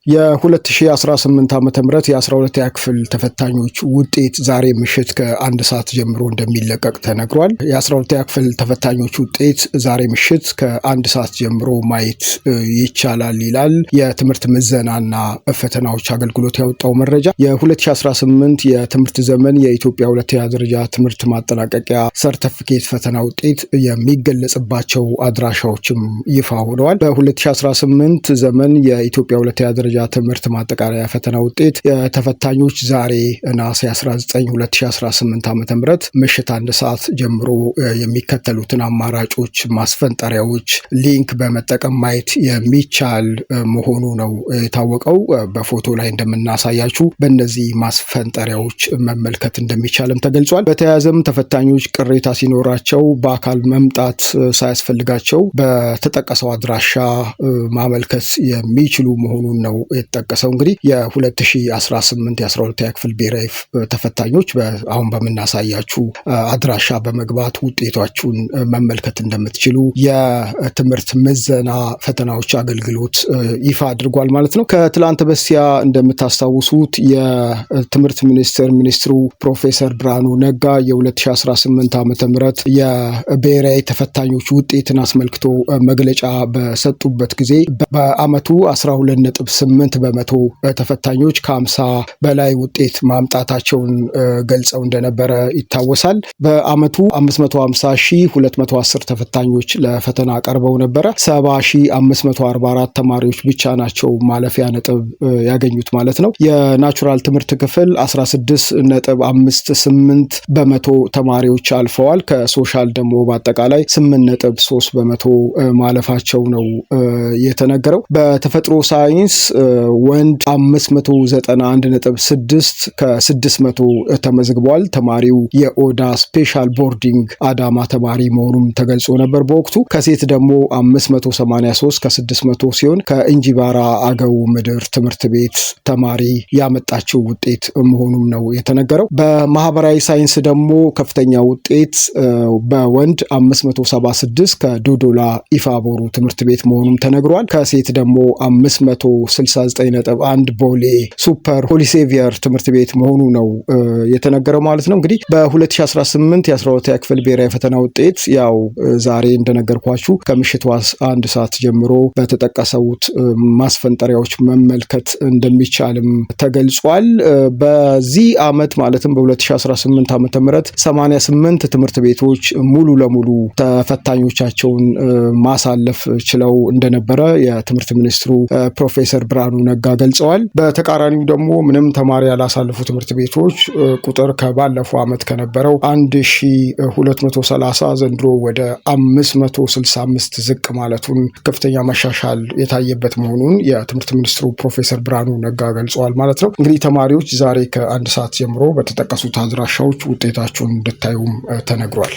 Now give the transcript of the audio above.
የ2018 ዓ.ም የ12ኛ ክፍል ተፈታኞች ውጤት ዛሬ ምሽት ከ1 ሰዓት ጀምሮ እንደሚለቀቅ ተነግሯል። የ12ኛ ክፍል ተፈታኞች ውጤት ዛሬ ምሽት ከ1 ሰዓት ጀምሮ ማየት ይቻላል ይላል የትምህርት ምዘናና ፈተናዎች አገልግሎት ያወጣው መረጃ። የ2018 የትምህርት ዘመን የኢትዮጵያ ሁለተኛ ደረጃ ትምህርት ማጠናቀቂያ ሰርተፊኬት ፈተና ውጤት የሚገለጽባቸው አድራሻዎችም ይፋ ሆነዋል። በ2018 ዘመን የኢትዮጵያ ሁለተኛ ደረጃ ትምህርት ማጠቃለያ ፈተና ውጤት ተፈታኞች ዛሬ ነሐሴ 19 2018 ዓ.ም ምሽት 1 ሰዓት ጀምሮ የሚከተሉትን አማራጮች ማስፈንጠሪያዎች ሊንክ በመጠቀም ማየት የሚቻል መሆኑ ነው የታወቀው። በፎቶ ላይ እንደምናሳያችሁ በእነዚህ ማስፈንጠሪያዎች መመልከት እንደሚቻልም ተገልጿል። በተያያዘም ተፈታኞች ቅሬታ ሲኖራቸው በአካል መምጣት ሳያስፈልጋቸው በተጠቀሰው አድራሻ ማመልከት የሚችሉ መሆኑን ነው የተጠቀሰው። እንግዲህ የ2018 የ12ኛ ክፍል ብሔራዊ ተፈታኞች አሁን በምናሳያችሁ አድራሻ በመግባት ውጤታችሁን መመልከት እንደምትችሉ የትምህርት ምዘና ፈተናዎች አገልግሎት ይፋ አድርጓል ማለት ነው። ከትላንት በስቲያ እንደምታስታውሱት የትምህርት ሚኒስትሩ ፕሮፌሰር ብርሃኑ ነጋ የ2018 ዓ.ም የብሔራዊ ተፈታኞች ውጤትን አስመልክቶ መግለጫ በሰጡበት ጊዜ በአመቱ 12.8 በመቶ ተፈታኞች ከ50 በላይ ውጤት ማምጣታቸውን ገልጸው እንደነበረ ይታወሳል። በአመቱ 550,210 ተፈታኞች ለፈተና ቀርበው ነበረ። 70,544 ተማሪዎች ብቻ ናቸው ማለፊያ ነጥብ ያገኙት ማለት ነው። የናቹራል ትምህርት ክፍል 16.58 በመቶ ተማሪዎች አልፈዋል። ከሶሻል ደግሞ በአጠቃላይ 8.3 በመቶ ማለፋቸው ነው የተነገረው። በተፈጥሮ ሳይንስ ወንድ 591.6 ከ600 ተመዝግቧል። ተማሪው የኦዳ ስፔሻል ቦርዲንግ አዳማ ተማሪ መሆኑም ተገልጾ ነበር በወቅቱ። ከሴት ደግሞ 583 ከ600 ሲሆን ከእንጂባራ አገው ምድር ትምህርት ቤት ተማሪ ያመጣችው ውጤት መሆኑም ነው የተነገረው። በማህበራዊ ሳይንስ ደግሞ ከፍተኛ ውጤት በወንድ 576 ከዶዶላ ኢፋቦሩ ትምህርት ቤት መሆኑም ተነግሯል። ከሴት ደግሞ 569.1 ቦሌ ሱፐር ሆሊሴቪየር ትምህርት ቤት መሆኑ ነው የተነገረው ማለት ነው። እንግዲህ በ2018 የ12ኛ ክፍል ብሔራዊ ፈተና ውጤት ያው ዛሬ እንደነገርኳችሁ ከምሽቱ 1 ሰዓት ጀምሮ በተጠቀሰውት ማስፈንጠሪያዎች መመልከት እንደሚቻልም ተገልጿል። በዚህ አመት ማለትም በ2018 ዓ.ም 88 ትምህርት ቤቶች ሙሉ ለሙሉ ተፈታኞቻቸውን ማሳለፍ ችለው እንደነበረ የትምህርት ሚኒስትሩ ፕሮፌሰር ብርሃኑ ነጋ ገልጸዋል። በተቃራኒው ደግሞ ምንም ተማሪ ያላሳለፉ ትምህርት ቤቶች ቁጥር ከባለፈው አመት ከነበረው 1230 ዘንድሮ ወደ 565 ዝቅ ማለቱን ከፍተኛ መሻሻል የታየበት መሆኑን የትምህርት ሚኒስትሩ ፕሮፌሰር ብርሃኑ ነጋ ገልጸዋል ማለት ነው። እንግዲህ ተማሪዎች ዛሬ ከ1 ሰዓት ጀምሮ በተጠቀሱት አድራሻዎች ውጤታቸውን እንድታዩም ተነግሯል።